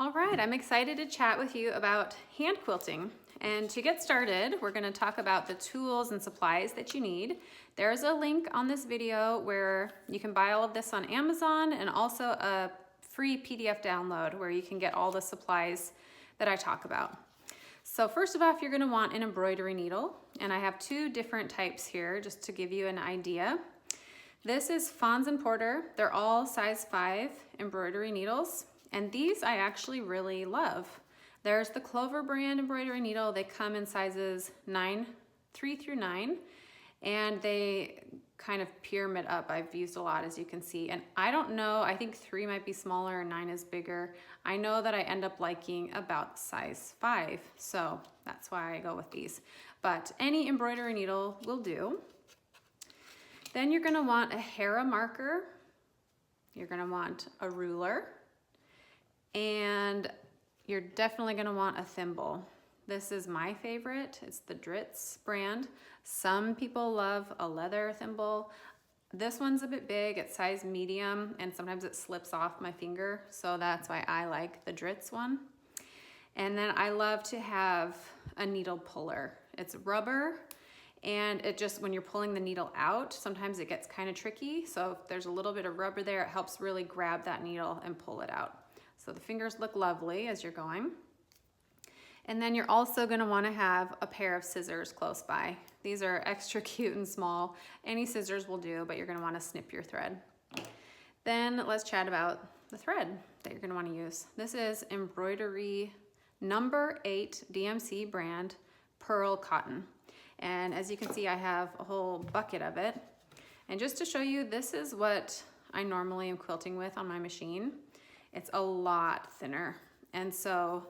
All right, I'm excited to chat with you about hand quilting. And to get started, we're going to talk about the tools and supplies that you need. There's a link on this video where you can buy all of this on Amazon, and also a free PDF download where you can get all the supplies that I talk about. So first of all, you're going to want an embroidery needle, and I have two different types here just to give you an idea. This is Fons and Porter. They're all size 5 embroidery needles. And these I actually really love. There's the Clover brand embroidery needle. They come in sizes 3 through 9, and they kind of pyramid up. I've used a lot, as you can see. And I don't know, I think 3 might be smaller and 9 is bigger. I know that I end up liking about size 5, so that's why I go with these. But any embroidery needle will do. Then you're gonna want a Hera marker. You're gonna want a ruler. And you're definitely going to want a thimble. This is my favorite. It's the Dritz brand. Some people love a leather thimble. This one's a bit big. It's size medium, and sometimes it slips off my finger, so that's why I like the Dritz one. And then I love to have a needle puller. It's rubber, and it just, when you're pulling the needle out, sometimes it gets kind of tricky. So if there's a little bit of rubber there, it helps really grab that needle and pull it out. So the fingers look lovely as you're going. And then you're also going to want to have a pair of scissors close by. These are extra cute and small. Any scissors will do, but you're going to want to snip your thread. Then let's chat about the thread that you're going to want to use. This is embroidery number 8 DMC brand pearl cotton. And as you can see, I have a whole bucket of it. And just to show you, this is what I normally am quilting with on my machine. It's a lot thinner, and so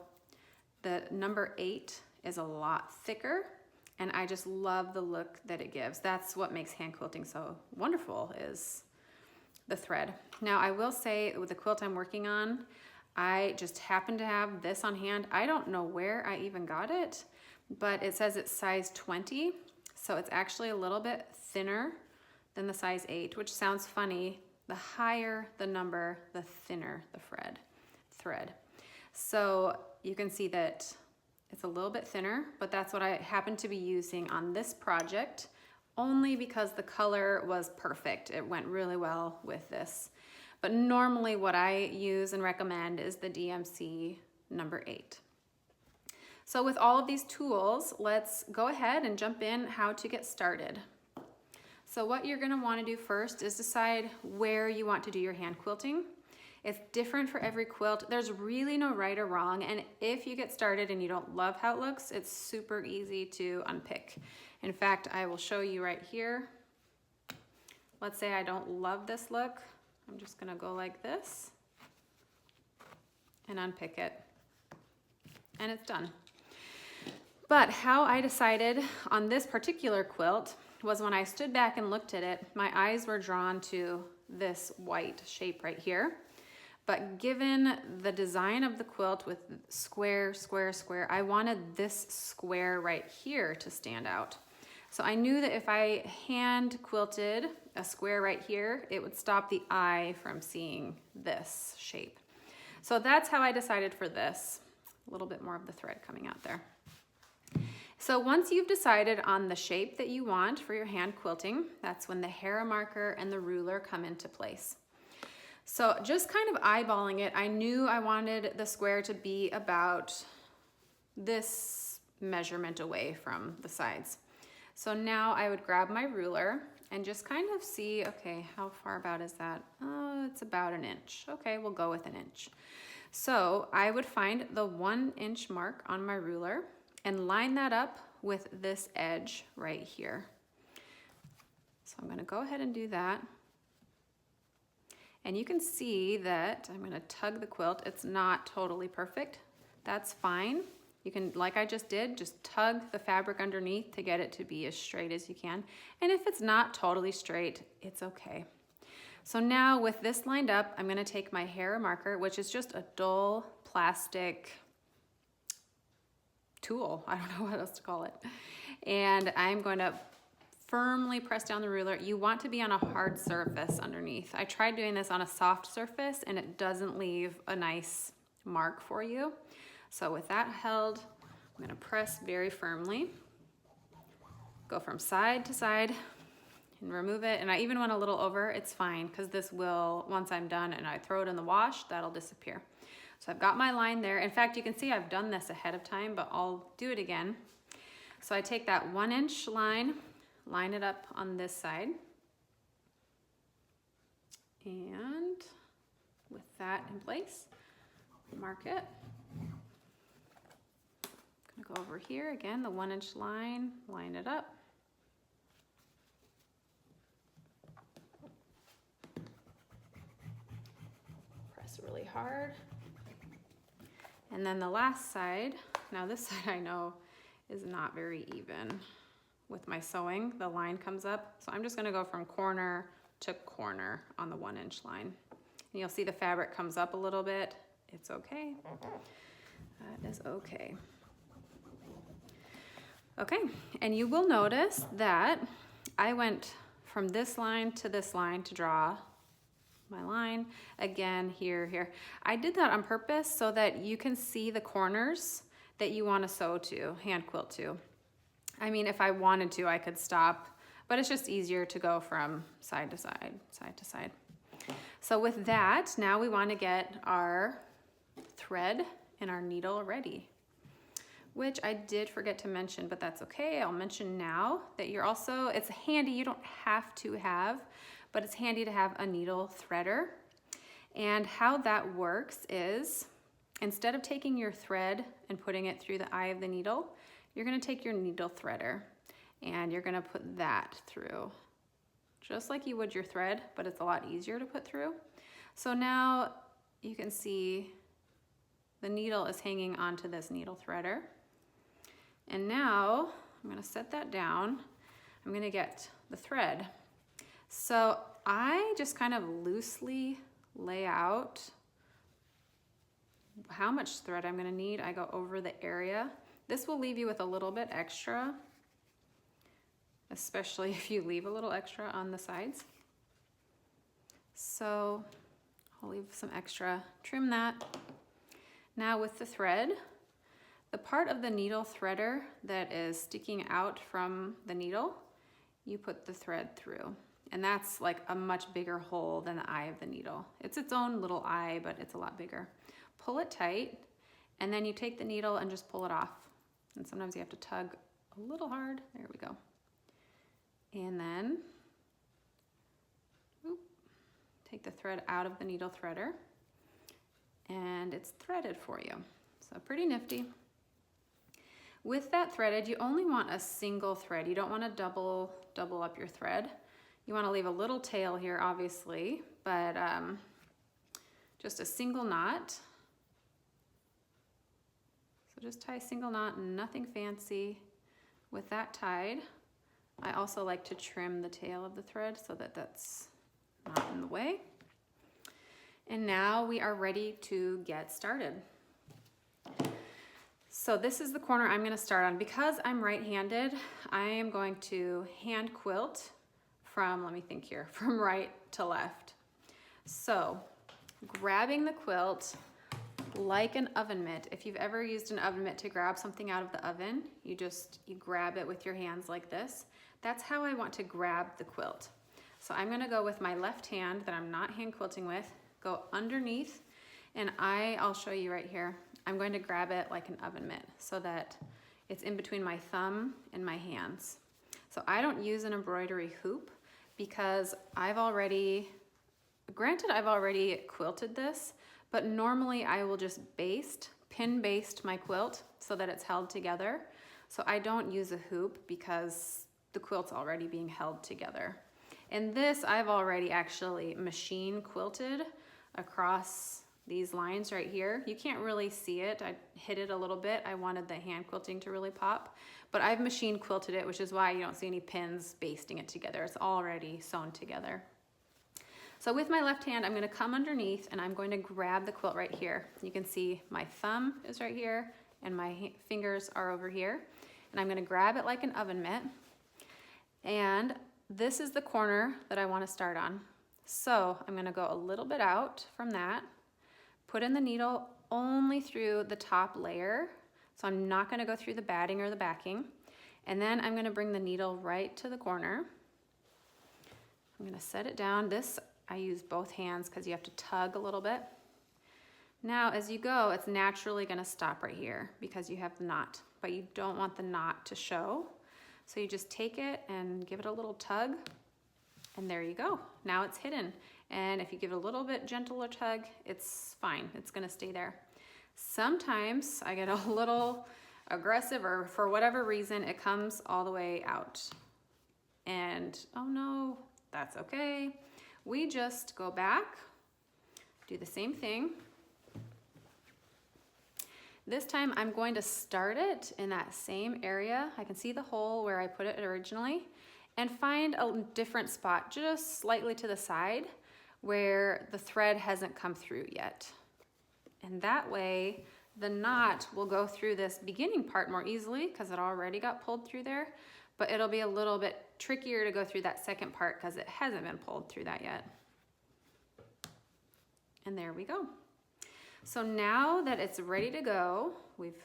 the number 8 is a lot thicker, and I just love the look that it gives. That's what makes hand quilting so wonderful, is the thread. Now I will say, with the quilt I'm working on, I just happen to have this on hand. I don't know where I even got it, but it says it's size 20, so it's actually a little bit thinner than the size 8, which sounds funny. The higher the number, the thinner the thread. So you can see that it's a little bit thinner, but that's what I happen to be using on this project, only because the color was perfect. It went really well with this. But normally what I use and recommend is the DMC number 8. So with all of these tools, let's go ahead and jump in how to get started. So what you're going to want to do first is decide where you want to do your hand quilting. It's different for every quilt. There's really no right or wrong, and if you get started and you don't love how it looks, it's super easy to unpick. In fact, I will show you right here. Let's say I don't love this look. I'm just going to go like this and unpick it, and it's done. But how I decided on this particular quilt was when I stood back and looked at it, my eyes were drawn to this white shape right here. But given the design of the quilt with square, square, square, I wanted this square right here to stand out. So I knew that if I hand quilted a square right here, it would stop the eye from seeing this shape. So that's how I decided for this. A little bit more of the thread coming out there. So once you've decided on the shape that you want for your hand quilting, that's when the Hera marker and the ruler come into place. So just kind of eyeballing it, I knew I wanted the square to be about this measurement away from the sides. So now I would grab my ruler and just kind of see, okay, how far about is that? Oh, it's about 1 inch. Okay, we'll go with 1 inch. So I would find the 1 inch mark on my ruler and line that up with this edge right here. So I'm going to go ahead and do that. And you can see that I'm going to tug the quilt. It's not totally perfect. That's fine. You can, like I just did, just tug the fabric underneath to get it to be as straight as you can. And if it's not totally straight, it's okay. So now with this lined up, I'm going to take my Hera marker, which is just a dull plastic tool. I don't know what else to call it. And I'm going to firmly press down the ruler. You want to be on a hard surface underneath. I tried doing this on a soft surface and it doesn't leave a nice mark for you. So with that held, I'm gonna press very firmly, go from side to side and remove it. And I even went a little over, it's fine, because this will, once I'm done and I throw it in the wash, that'll disappear. So I've got my line there. In fact, you can see I've done this ahead of time, but I'll do it again. So I take that 1-inch line, line it up on this side. And with that in place, mark it. I'm gonna go over here again, the 1-inch line, line it up. Press really hard. And then the last side, now this side I know is not very even with my sewing. The line comes up, so I'm just gonna go from corner to corner on the 1-inch line. And you'll see the fabric comes up a little bit. It's okay. That is okay. Okay, and you will notice that I went from this line to draw my line. Again, here. I did that on purpose so that you can see the corners that you want to sew to, hand quilt to. I mean, if I wanted to, I could stop, but it's just easier to go from side to side, side to side. So with that, now we want to get our thread and our needle ready, which I did forget to mention, but that's okay. I'll mention now that you're also, it's handy, you don't have to have, but it's handy to have a needle threader. And how that works is, instead of taking your thread and putting it through the eye of the needle, you're gonna take your needle threader and you're gonna put that through, just like you would your thread, but it's a lot easier to put through. So now you can see the needle is hanging onto this needle threader. And now I'm gonna set that down. I'm gonna get the thread. So I just kind of loosely lay out how much thread I'm gonna need. I go over the area. This will leave you with a little bit extra, especially if you leave a little extra on the sides. So I'll leave some extra, trim that. Now with the thread, the part of the needle threader that is sticking out from the needle, you put the thread through. And that's like a much bigger hole than the eye of the needle. It's its own little eye, but it's a lot bigger. Pull it tight, and then you take the needle and just pull it off. And sometimes you have to tug a little hard. There we go. And then take the thread out of the needle threader, and it's threaded for you. So pretty nifty. With that threaded, you only want a single thread. You don't want to double up your thread. You want to leave a little tail here, obviously, but just a single knot. So just tie a single knot, nothing fancy. With that tied, I also like to trim the tail of the thread so that that's not in the way. And now we are ready to get started. So this is the corner I'm going to start on. Because I'm right-handed, I am going to hand quilt from, let me think here, from right to left. So grabbing the quilt like an oven mitt. If you've ever used an oven mitt to grab something out of the oven, you grab it with your hands like this. That's how I want to grab the quilt. So I'm going to go with my left hand that I'm not hand quilting with, go underneath, and I'll show you right here. I'm going to grab it like an oven mitt so that it's in between my thumb and my hands. So I don't use an embroidery hoop because I've already quilted this, but normally I will just pin baste my quilt so that it's held together. So I don't use a hoop because the quilt's already being held together. And this I've already actually machine quilted across these lines right here. You can't really see it. I hit it a little bit. I wanted the hand quilting to really pop, but I've machine quilted it, which is why you don't see any pins basting it together. It's already sewn together. So with my left hand, I'm going to come underneath and I'm going to grab the quilt right here. You can see my thumb is right here and my fingers are over here. And I'm going to grab it like an oven mitt. And this is the corner that I want to start on. So I'm going to go a little bit out from that, put in the needle only through the top layer. So I'm not gonna go through the batting or the backing. And then I'm gonna bring the needle right to the corner. I'm gonna set it down. This, I use both hands because you have to tug a little bit. Now, as you go, it's naturally gonna stop right here because you have the knot, but you don't want the knot to show. So you just take it and give it a little tug, and there you go. Now it's hidden. And if you give it a little bit gentler tug, it's fine, it's gonna stay there. Sometimes I get a little aggressive, or for whatever reason, it comes all the way out. And oh no, that's okay. We just go back, do the same thing. This time I'm going to start it in that same area. I can see the hole where I put it originally, and find a different spot just slightly to the side where the thread hasn't come through yet. And that way the knot will go through this beginning part more easily because it already got pulled through there, but it'll be a little bit trickier to go through that second part because it hasn't been pulled through that yet. And there we go. So now that it's ready to go, we've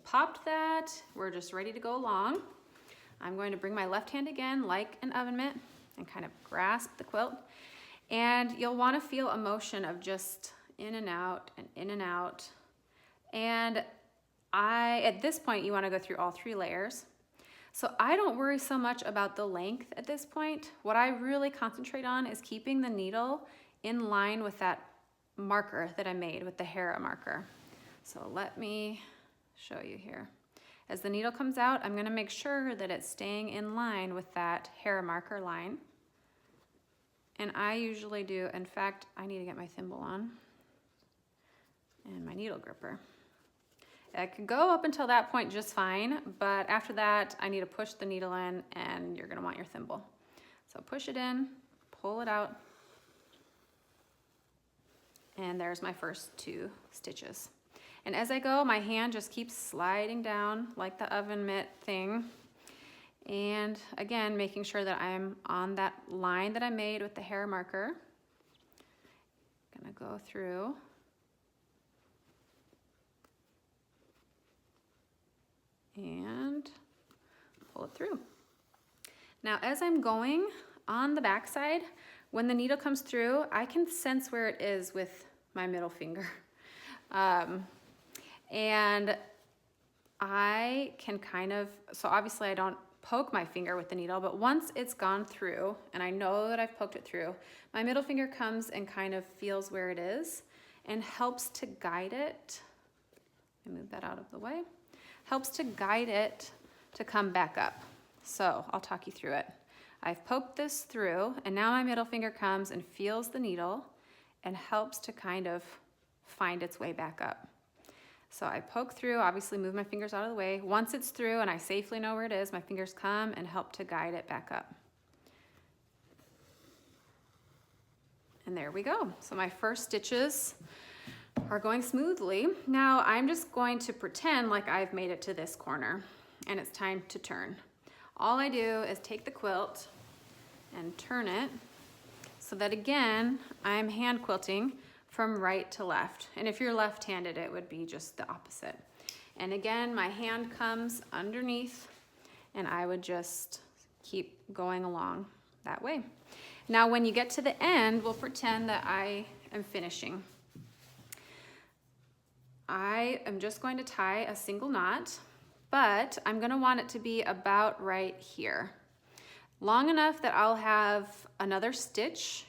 popped that, we're just ready to go along. I'm going to bring my left hand again like an oven mitt and kind of grasp the quilt. And you'll want to feel a motion of just in and out and in and out. And at this point, you want to go through all 3 layers. So I don't worry so much about the length at this point. What I really concentrate on is keeping the needle in line with that marker that I made with the Hera marker. So let me show you here. As the needle comes out, I'm going to make sure that it's staying in line with that Hera marker line. And I usually do, in fact, I need to get my thimble on and my needle gripper. I could go up until that point just fine, but after that, I need to push the needle in, and you're gonna want your thimble. So push it in, pull it out, and there's my first 2 stitches. And as I go, my hand just keeps sliding down like the oven mitt thing. And again, making sure that I'm on that line that I made with the Hera marker. Gonna go through. And pull it through. Now, as I'm going on the back side, when the needle comes through, I can sense where it is with my middle finger. And I can kind of, so obviously I don't poke my finger with the needle, but once it's gone through, and I know that I've poked it through, my middle finger comes and kind of feels where it is and helps to guide it. Let me move that out of the way. Helps to guide it to come back up. So I'll talk you through it. I've poked this through, and now my middle finger comes and feels the needle and helps to kind of find its way back up. So I poke through, obviously move my fingers out of the way. Once it's through and I safely know where it is, my fingers come and help to guide it back up. And there we go. So my first stitches are going smoothly. Now I'm just going to pretend like I've made it to this corner and it's time to turn. All I do is take the quilt and turn it so that, again, I'm hand quilting from right to left. And if you're left-handed, it would be just the opposite. And again, my hand comes underneath and I would just keep going along that way. Now, when you get to the end, we'll pretend that I am finishing. I am just going to tie a single knot, but I'm going to want it to be about right here. Long enough that I'll have another stitch,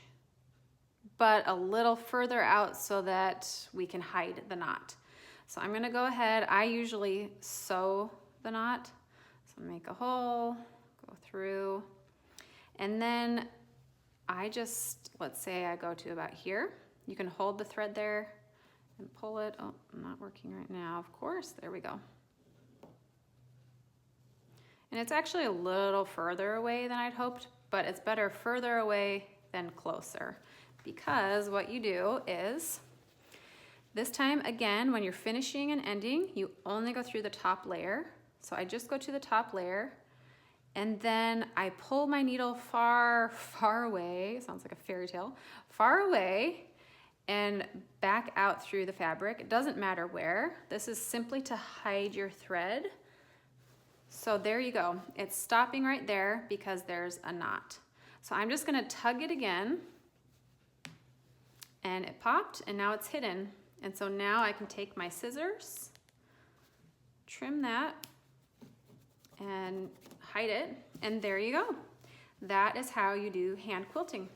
but a little further out so that we can hide the knot. So I'm going to go ahead. I usually sew the knot. So make a hole, go through, and then I just, let's say I go to about here. You can hold the thread there and pull it. Oh, not working right now, of course. There we go. And it's actually a little further away than I'd hoped, but it's better further away than closer, because what you do is, this time, again, when you're finishing and ending, you only go through the top layer. So I just go to the top layer, and then I pull my needle far, far away. Sounds like a fairy tale. Far away, and back out through the fabric. It doesn't matter where. This is simply to hide your thread. So there you go. It's stopping right there because there's a knot. So I'm just gonna tug it again, and it popped, and now it's hidden. And so now I can take my scissors, trim that, and hide it, and there you go. That is how you do hand quilting.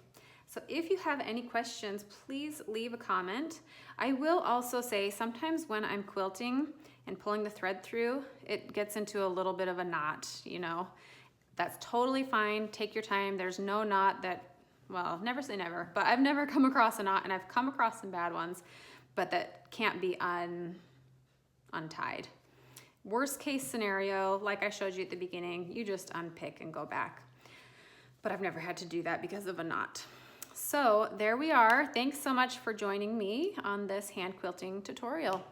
So if you have any questions, please leave a comment. I will also say sometimes when I'm quilting and pulling the thread through, it gets into a little bit of a knot, you know. That's totally fine. Take your time. There's no knot that, well, never say never, but I've never come across a knot, and I've come across some bad ones, but that can't be untied. Worst case scenario, like I showed you at the beginning, you just unpick and go back. But I've never had to do that because of a knot. So there we are. Thanks so much for joining me on this hand quilting tutorial.